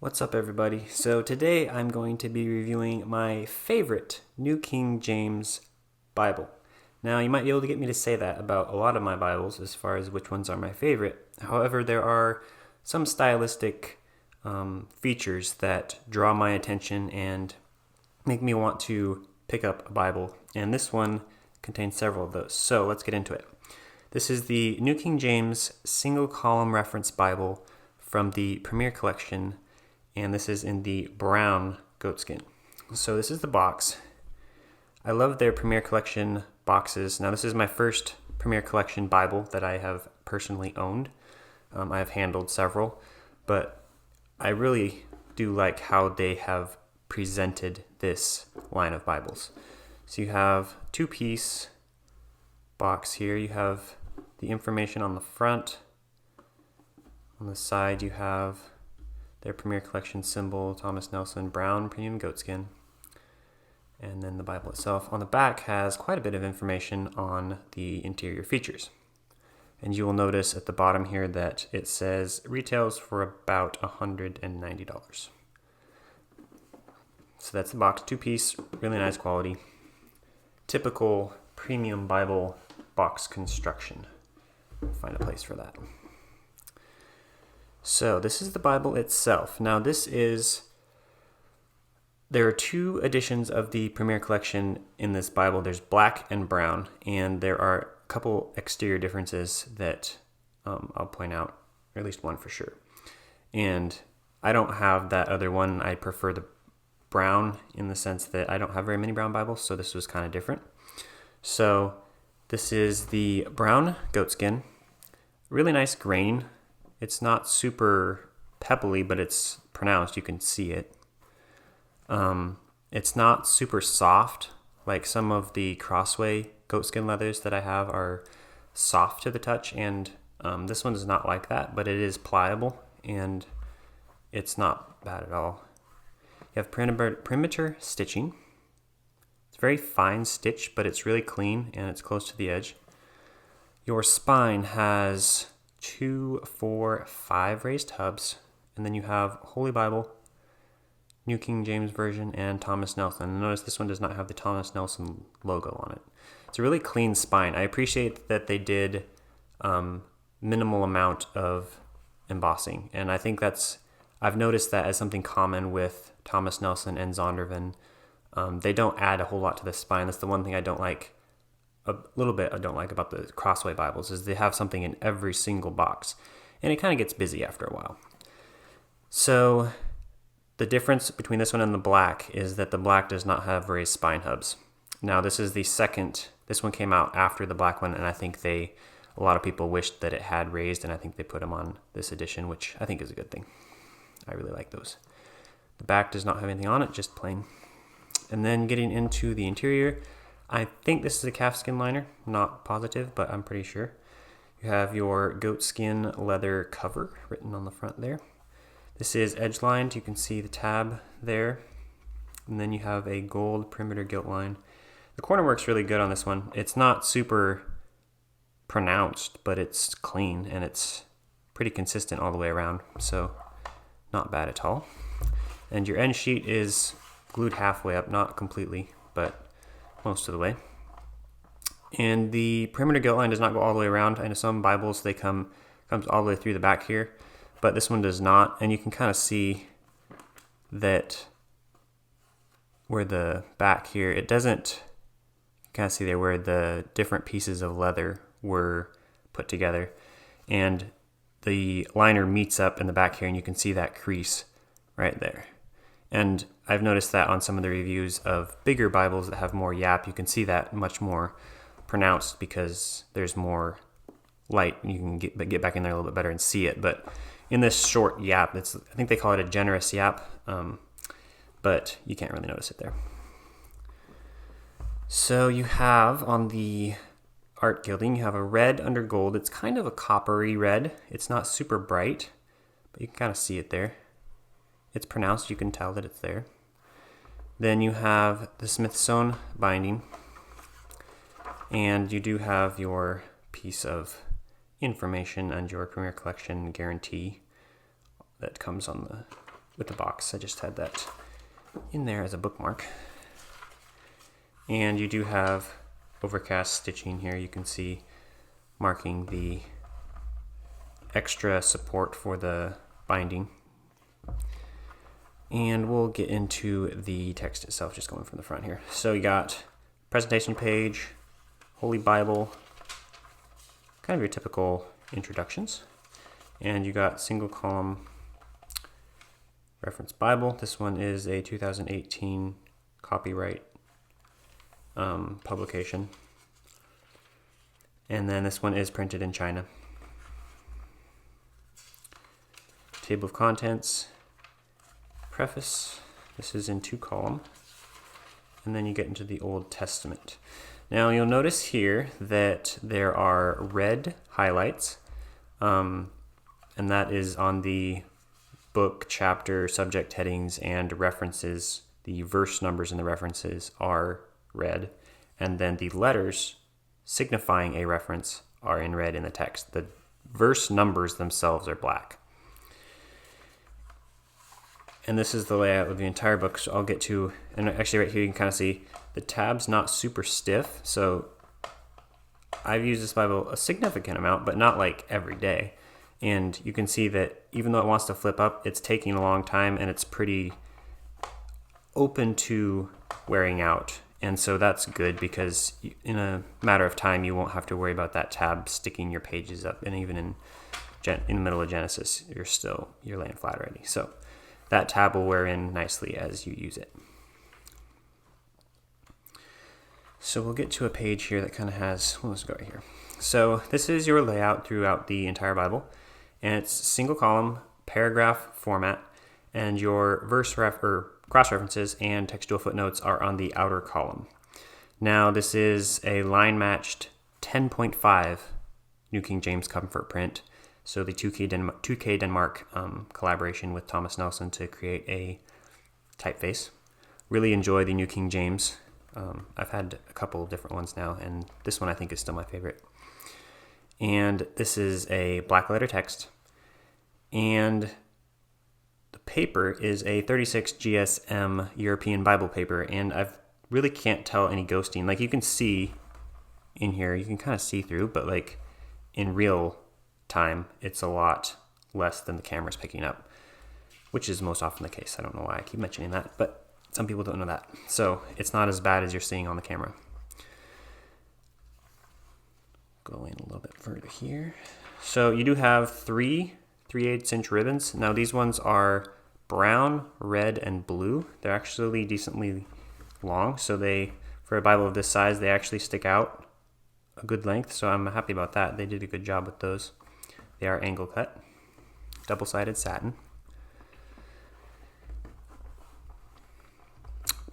What's up, everybody? So today I'm going to be reviewing my favorite New King James Bible. Now, you might be able to get me to say that about a lot of my Bibles as far as which ones are my favorite. However, there are some stylistic features that draw my attention and make me want to pick up a Bible, and this one contains several of those. So let's get into it. This is the New King James Single Column Reference Bible from the Premier Collection, and this is in the brown goatskin. So this is the box. I love their Premier Collection boxes. Now, this is my first Premier Collection Bible that I have personally owned. I have handled several, but I really do like how they have presented this line of Bibles. So you have two-piece box here. You have the information on the front. On the side, you have their Premier Collection symbol, Thomas Nelson, brown premium goatskin. And then the Bible itself on the back has quite a bit of information on the interior features. And you will notice at the bottom here that it says retails for about $190. So that's the box, two-piece, really nice quality. Typical premium Bible box construction. Find a place for that. So this is the Bible itself. Now there are two editions of the Premier Collection in this Bible. There's black and brown, and there are a couple exterior differences that I'll point out, or at least one for sure. And I don't have that other one. I prefer the brown in the sense that I don't have very many brown Bibles, so this was kind of different. So this is the brown goatskin. Really nice grain. It's not super pebbly, but it's pronounced. You can see it. It's not super soft, like some of the Crossway goatskin leathers that I have are soft to the touch, and this one is not like that, but it is pliable, and it's not bad at all. You have perimeter stitching. It's very fine stitch, but it's really clean, and it's close to the edge. Your spine has 2, 4, 5 raised hubs, and then you have Holy Bible, New King James Version, and Thomas Nelson. And notice this one does not have the Thomas Nelson logo on it. It's a really clean spine. I appreciate that they did minimal amount of embossing, and I think I've noticed that as something common with Thomas Nelson and Zondervan. They don't add a whole lot to the spine. That's the one thing I don't like about the Crossway Bibles, is they have something in every single box, and it kind of gets busy after a while. So the difference between this one and the black is that the black does not have raised spine hubs. Now, this is the second. This one came out after the black one, and I think a lot of people wished that it had raised, and I think they put them on this edition, which I think is a good thing. I really like those. The back does not have anything on it, just plain. And then getting into the interior, I think this is a calfskin liner. I'm not positive, but I'm pretty sure. You have your goatskin leather cover written on the front there. This is edge lined. You can see the tab there. And then you have a gold perimeter gilt line. The corner work's really good on this one. It's not super pronounced, but it's clean, and it's pretty consistent all the way around. So not bad at all. And your end sheet is glued halfway up, not completely, but most of the way. And the perimeter gilt line does not go all the way around. I know some Bibles, they comes all the way through the back here, but this one does not. And you can kind of see that where the back here, it doesn't, you kind of see there where the different pieces of leather were put together. And the liner meets up in the back here, and you can see that crease right there. And I've noticed that on some of the reviews of bigger Bibles that have more yap, you can see that much more pronounced because there's more light, and you can get back in there a little bit better and see it. But in this short yap, I think they call it a generous yap, but you can't really notice it there. So you have on the art gilding, you have a red under gold. It's kind of a coppery red. It's not super bright, but you can kind of see it there. It's pronounced, you can tell that it's there. Then you have the Smithsonian binding, and you do have your piece of information and your Premier Collection guarantee that comes on the with the box. I just had that in there as a bookmark. And you do have overcast stitching here. You can see marking the extra support for the binding. And we'll get into the text itself, just going from the front here. So you got presentation page, Holy Bible, kind of your typical introductions. And you got single column reference Bible. This one is a 2018 copyright publication. And then this one is printed in China. Table of contents, preface. This is in 2-column. And then you get into the Old Testament. Now you'll notice here that there are red highlights, and that is on the book, chapter, subject headings, and references. The verse numbers in the references are red, and then the letters signifying a reference are in red in the text. The verse numbers themselves are black. And this is the layout of the entire book, so I'll get to, and actually right here you can kind of see the tab's not super stiff, so I've used this Bible a significant amount, but not like every day. And you can see that even though it wants to flip up, it's taking a long time and it's pretty open to wearing out. And so that's good because in a matter of time, you won't have to worry about that tab sticking your pages up. And even in the middle of Genesis, you're laying flat already. So that tab will wear in nicely as you use it. So we'll get to a page here that kind of has, well, let's go right here. So this is your layout throughout the entire Bible, and it's single column, paragraph format, and your cross references and textual footnotes are on the outer column. Now this is a line matched 10.5 New King James Comfort print. So the 2K Denmark collaboration with Thomas Nelson to create a typeface. Really enjoy the New King James. I've had a couple of different ones now, and this one I think is still my favorite. And this is a black letter text. And the paper is a 36 GSM European Bible paper, and I really can't tell any ghosting. Like you can see in here, you can kind of see through, but like in real time, it's a lot less than the camera's picking up, which is most often the case. I don't know why I keep mentioning that, but some people don't know that. So it's not as bad as you're seeing on the camera. Going a little bit further here. So you do have 3 3/8" ribbons. Now these ones are brown, red, and blue. They're actually decently long, so for a Bible of this size, they actually stick out a good length, so I'm happy about that. They did a good job with those. They are angle cut, double-sided satin.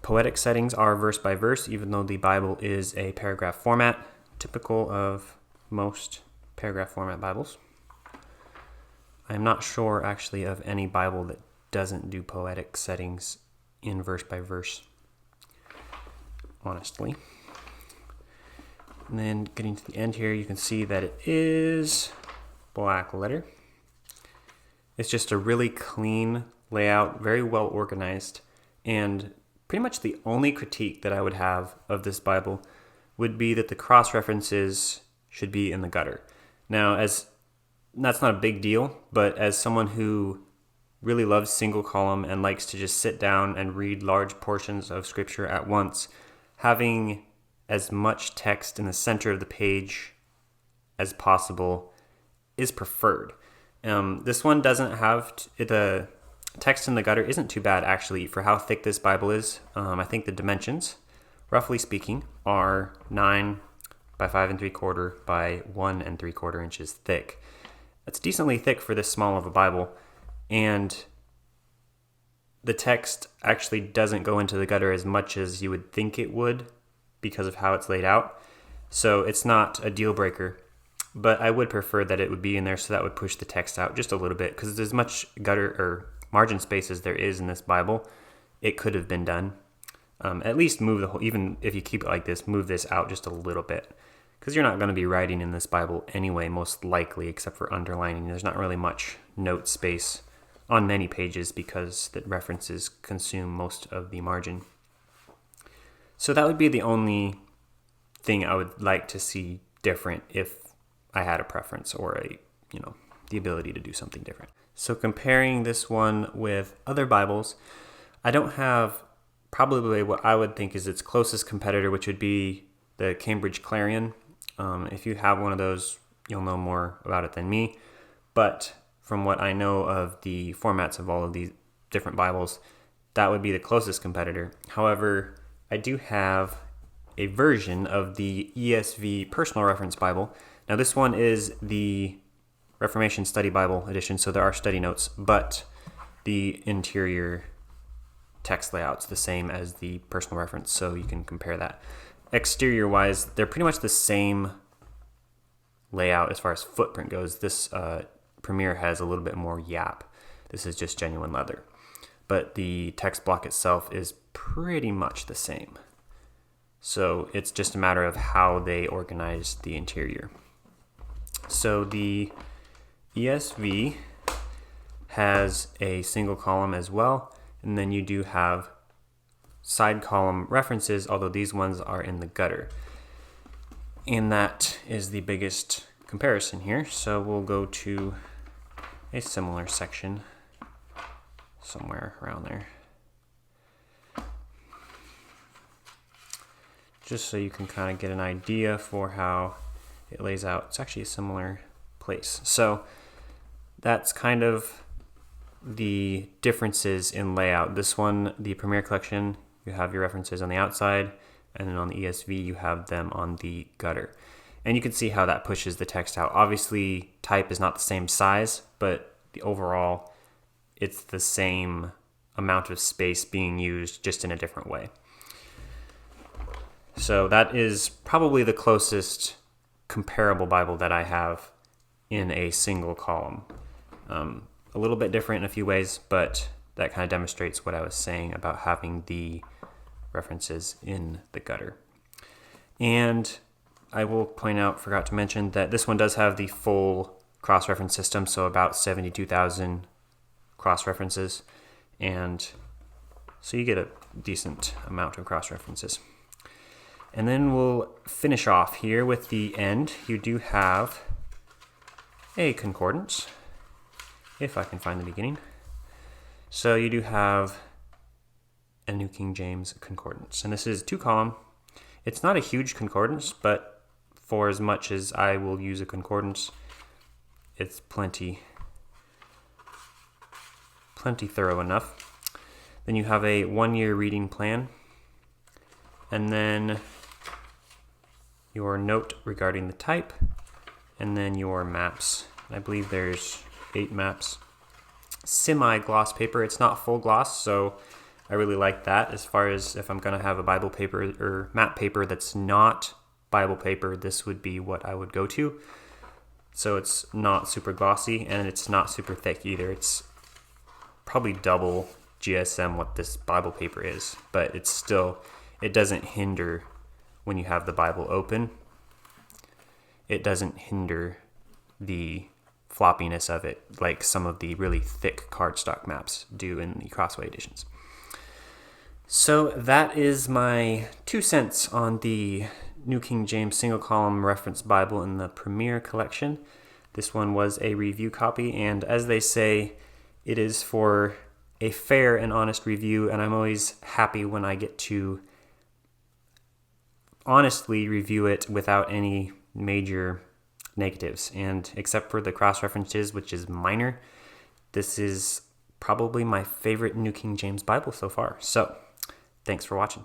Poetic settings are verse by verse, even though the Bible is a paragraph format, typical of most paragraph format Bibles. I'm not sure actually of any Bible that doesn't do poetic settings in verse by verse, honestly. And then getting to the end here, you can see that it is black letter. It's just a really clean layout, very well organized, and pretty much the only critique that I would have of this Bible would be that the cross references should be in the gutter. Now, that's not a big deal, but as someone who really loves single column and likes to just sit down and read large portions of scripture at once, having as much text in the center of the page as possible is preferred. This one doesn't have the text in the gutter isn't too bad actually for how thick this Bible is. I think the dimensions, roughly speaking, are 9 by 5 3/4 by 1 3/4 inches thick. That's decently thick for this small of a Bible, and the text actually doesn't go into the gutter as much as you would think it would because of how it's laid out. So it's not a deal breaker, but I would prefer that it would be in there, so that would push the text out just a little bit, because there's as much gutter or margin space as there is in this Bible, it could have been done. At least move the whole, even if you keep it like this, move this out just a little bit, because you're not going to be writing in this Bible anyway, most likely, except for underlining. There's not really much note space on many pages because the references consume most of the margin. So that would be the only thing I would like to see different if I had a preference or the ability to do something different. So comparing this one with other Bibles, I don't have probably what I would think is its closest competitor, which would be the Cambridge Clarion. If you have one of those, you'll know more about it than me. But from what I know of the formats of all of these different Bibles, that would be the closest competitor. However, I do have a version of the ESV Personal Reference Bible. Now this one is the Reformation Study Bible edition, so there are study notes, but the interior text layout's the same as the personal reference, so you can compare that. Exterior wise, they're pretty much the same layout as far as footprint goes. This Premier has a little bit more yap. This is just genuine leather. But the text block itself is pretty much the same. So it's just a matter of how they organize the interior. So the ESV has a single column as well, and then you do have side column references, although these ones are in the gutter. And that is the biggest comparison here. So we'll go to a similar section somewhere around there, just so you can kind of get an idea for how it lays out. It's actually a similar place. So that's kind of the differences in layout. This one, the Premier Collection, you have your references on the outside, and then on the ESV you have them on the gutter. And you can see how that pushes the text out. Obviously type is not the same size, but the overall it's the same amount of space being used, just in a different way. So that is probably the closest comparable Bible that I have in a single column. A little bit different in a few ways, but that kind of demonstrates what I was saying about having the references in the gutter. And I will point out, forgot to mention, that this one does have the full cross-reference system, so about 72,000 cross-references, and so you get a decent amount of cross-references. And then we'll finish off here with the end. You do have a concordance, if I can find the beginning. So you do have a New King James concordance, and this is 2-column. It's not a huge concordance, but for as much as I will use a concordance, it's plenty thorough enough. Then you have a 1-year reading plan, and then your note regarding the type, and then your maps. I believe there's 8 maps. Semi-gloss paper. It's not full gloss, so I really like that. As far as if I'm going to have a Bible paper or map paper that's not Bible paper, this would be what I would go to. So it's not super glossy, and it's not super thick either. It's probably double GSM what this Bible paper is, but it's still, it doesn't hinder when you have the Bible open. It doesn't hinder the floppiness of it like some of the really thick cardstock maps do in the Crossway editions. So that is my 2 cents on the New King James Single Column Reference Bible in the Premier Collection. This one was a review copy, and as they say, it is for a fair and honest review, and I'm always happy when I get to honestly review it without any major negatives. And except for the cross-references, which is minor, this is probably my favorite New King James Bible so far. So, thanks for watching.